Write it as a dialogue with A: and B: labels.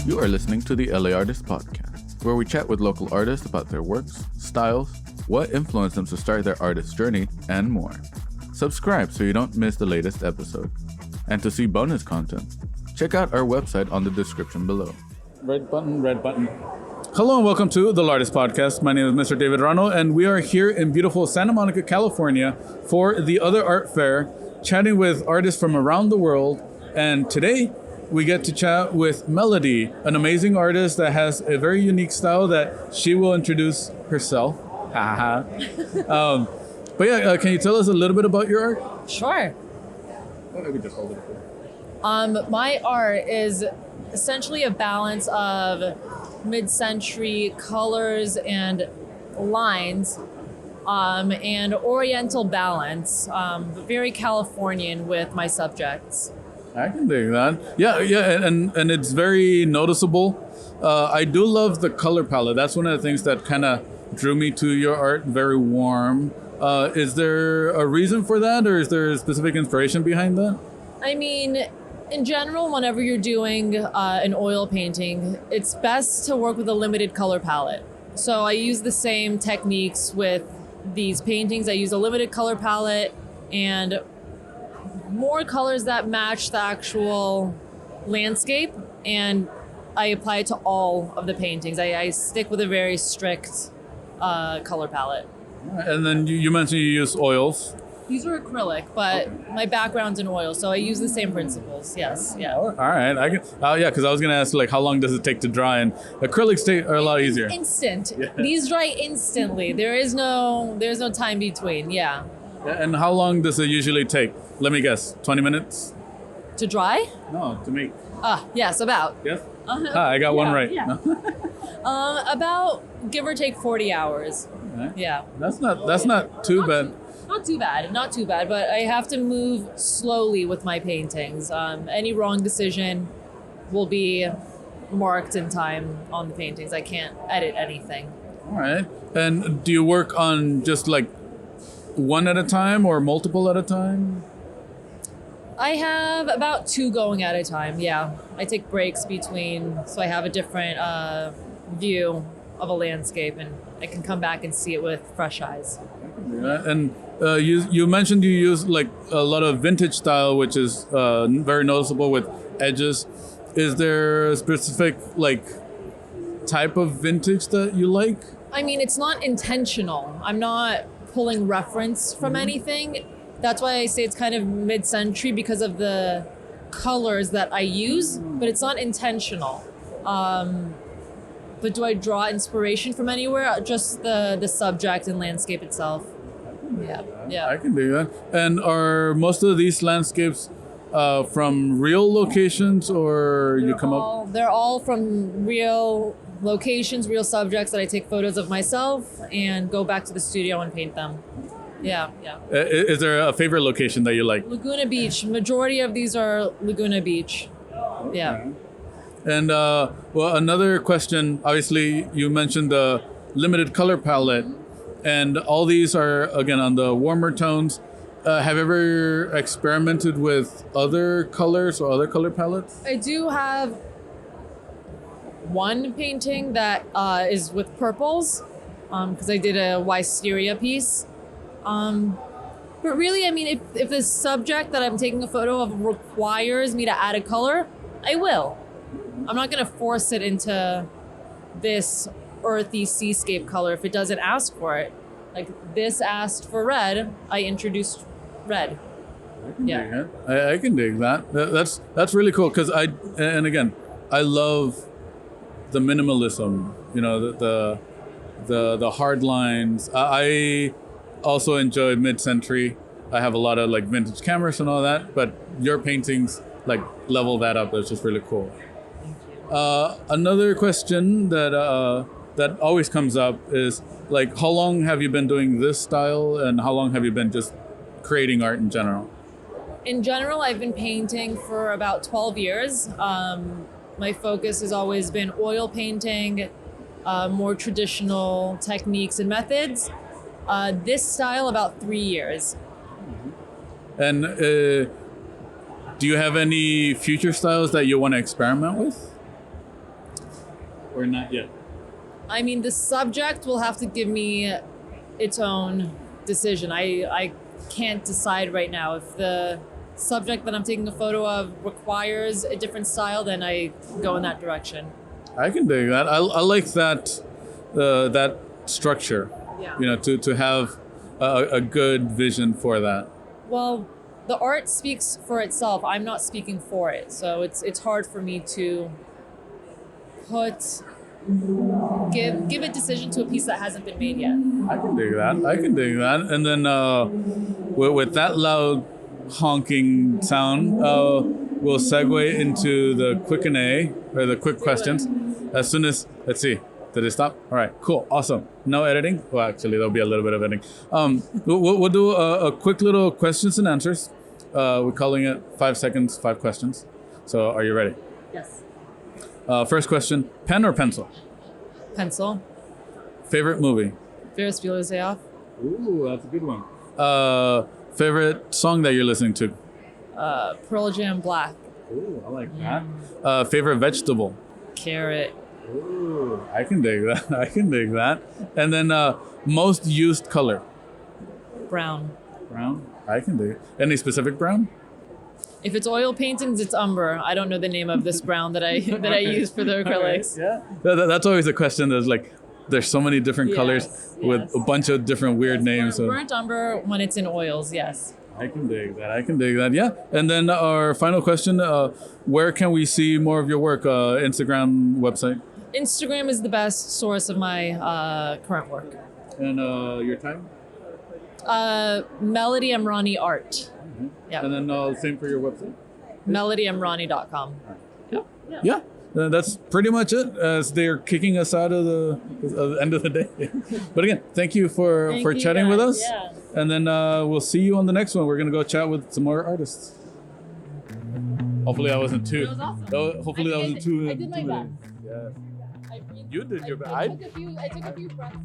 A: You are listening to the LA Artist Podcast, where we chat with local artists about their works, styles, what influenced them to start their artist journey, and more. Subscribe so you don't miss the latest episode. And to see bonus content, check out our website on the description below. Red button, red button. Hello and welcome to the Artist Podcast. My name is Mr. David Rano, and we are here in beautiful Santa Monica, California for the Other Art Fair, chatting with artists from around the world. And today, we get to chat with Melody, an amazing artist that has a very unique style that she will introduce herself. But yeah, can you tell us a little bit about your art?
B: Sure.
A: I could just hold it up.
B: My art is essentially a balance of mid-century colors and lines, and oriental balance, very Californian with my subjects.
A: I can dig that. Yeah, and it's very noticeable. I do love the color palette. That's one of the things that kind of drew me to your art. Very warm. Is there a reason for that, or is there a specific inspiration behind that?
B: I mean, in general, whenever you're doing an oil painting, it's best to work with a limited color palette. So I use the same techniques with these paintings. I use a limited color palette and more colors that match the actual landscape, and I apply it to all of the paintings. I stick with a very strict color palette.
A: And then you mentioned you use oils.
B: These are acrylic, but my background's in oil, so I use the same principles. Yes, yeah.
A: All right, I can. Yeah, because I was gonna ask like how long does it take to dry, and acrylics are a lot easier.
B: Instant. Yeah. These dry instantly. There's no time between. Yeah.
A: And how long does it usually take? Let me guess. 20 minutes.
B: To dry?
A: No, to make.
B: Yes, about.
A: Yes. I got one right.
B: Yeah. About give or take 40 hours.
A: Okay.
B: Yeah.
A: That's not too bad.
B: Not too bad, but I have to move slowly with my paintings. Any wrong decision will be marked in time on the paintings. I can't edit anything.
A: All right. And do you work on just like one at a time or multiple at a time?
B: I have about 2 going at a time, yeah. I take breaks between, so I have a different view of a landscape, and I can come back and see it with fresh eyes.
A: And you mentioned you use like a lot of vintage style, which is very noticeable with edges. Is there a specific like type of vintage that you like?
B: I mean, it's not intentional. I'm not pulling reference from anything. That's why I say it's kind of mid-century because of the colors that I use, but it's not intentional. But do I draw inspiration from anywhere? Just the subject and landscape itself. Yeah.
A: I can do that. And are most of these landscapes from real locations, or
B: They're all from real locations, real subjects that I take photos of myself and go back to the studio and paint them. Yeah.
A: Is there a favorite location that you like?
B: Laguna Beach. Majority of these are Laguna Beach. Yeah.
A: And well, another question. Obviously, you mentioned the limited color palette, and all these are again on the warmer tones. Have you ever experimented with other colors or other color palettes?
B: I do have one painting that is with purples, because I did a Wisteria piece. But really, I mean, if the subject that I'm taking a photo of requires me to add a color, I will. I'm not going to force it into this earthy seascape color if it doesn't ask for it. Like this asked for red, I introduced red.
A: I can dig that. That's really cool because I love the minimalism. You know, the hard lines. I also enjoy mid-century. I have a lot of like vintage cameras and all that, but your paintings like level that up. That's just really cool. Another question that always comes up is like, how long have you been doing this style, and how long have you been just creating art in general?
B: In general, I've been painting for about 12 years. My focus has always been oil painting, more traditional techniques and methods. This style about 3 years.
A: And do you have any future styles that you want to experiment with? or not yet?
B: I mean, the subject will have to give me its own decision. I can't decide right now. If the subject that I'm taking a photo of requires a different style, then I go in that direction.
A: I can dig that. I like that that structure.
B: Yeah.
A: You know, to have a good vision for that.
B: Well, the art speaks for itself. I'm not speaking for it, so it's hard for me to give a decision to a piece that hasn't been made yet.
A: I can dig that. I can dig that. And then with that loud honking sound, we'll segue into the quick and A, or the quick questions. As soon as, let's see, did it stop? All right, cool, awesome. No editing? Well, actually, there'll be a little bit of editing. We'll do a quick little questions and answers. We're calling it 5 seconds, 5 questions. So are you ready?
B: Yes.
A: First question, pen or pencil?
B: Pencil.
A: Favorite movie?
B: Ferris Bueller's Day Off.
A: Ooh, that's a good one. Favorite song that you're listening to?
B: Pearl Jam Black.
A: Ooh, I like that. Favorite vegetable?
B: Carrot.
A: Ooh, I can dig that. I can dig that. And then most used color?
B: Brown.
A: Brown? I can dig it. Any specific brown?
B: If it's oil paintings, it's umber. I don't know the name of this brown that I use for the acrylics.
A: Yeah. That's always a question. There's so many different colors with a bunch of different weird names.
B: Burnt umber when it's in oils, yes.
A: I can dig that. I can dig that. Yeah. And then our final question, where can we see more of your work? Instagram, website?
B: Instagram is the best source of my current work.
A: And your time?
B: Melody Emrani Art.
A: Mm-hmm.
B: Yeah.
A: And then same for your website?
B: melodyemrani.com.
A: Yep. Yeah. That's pretty much it, as they're kicking us out of the end of the day. But again, thank you for chatting with us.
B: Yeah.
A: And then we'll see you on the next one. We're going to go chat with some more artists. Hopefully that wasn't too...
B: That was awesome.
A: Hopefully that wasn't too...
B: I did my best.
A: Yeah.
B: I breathed,
A: You did your best.
B: I took a few breaths.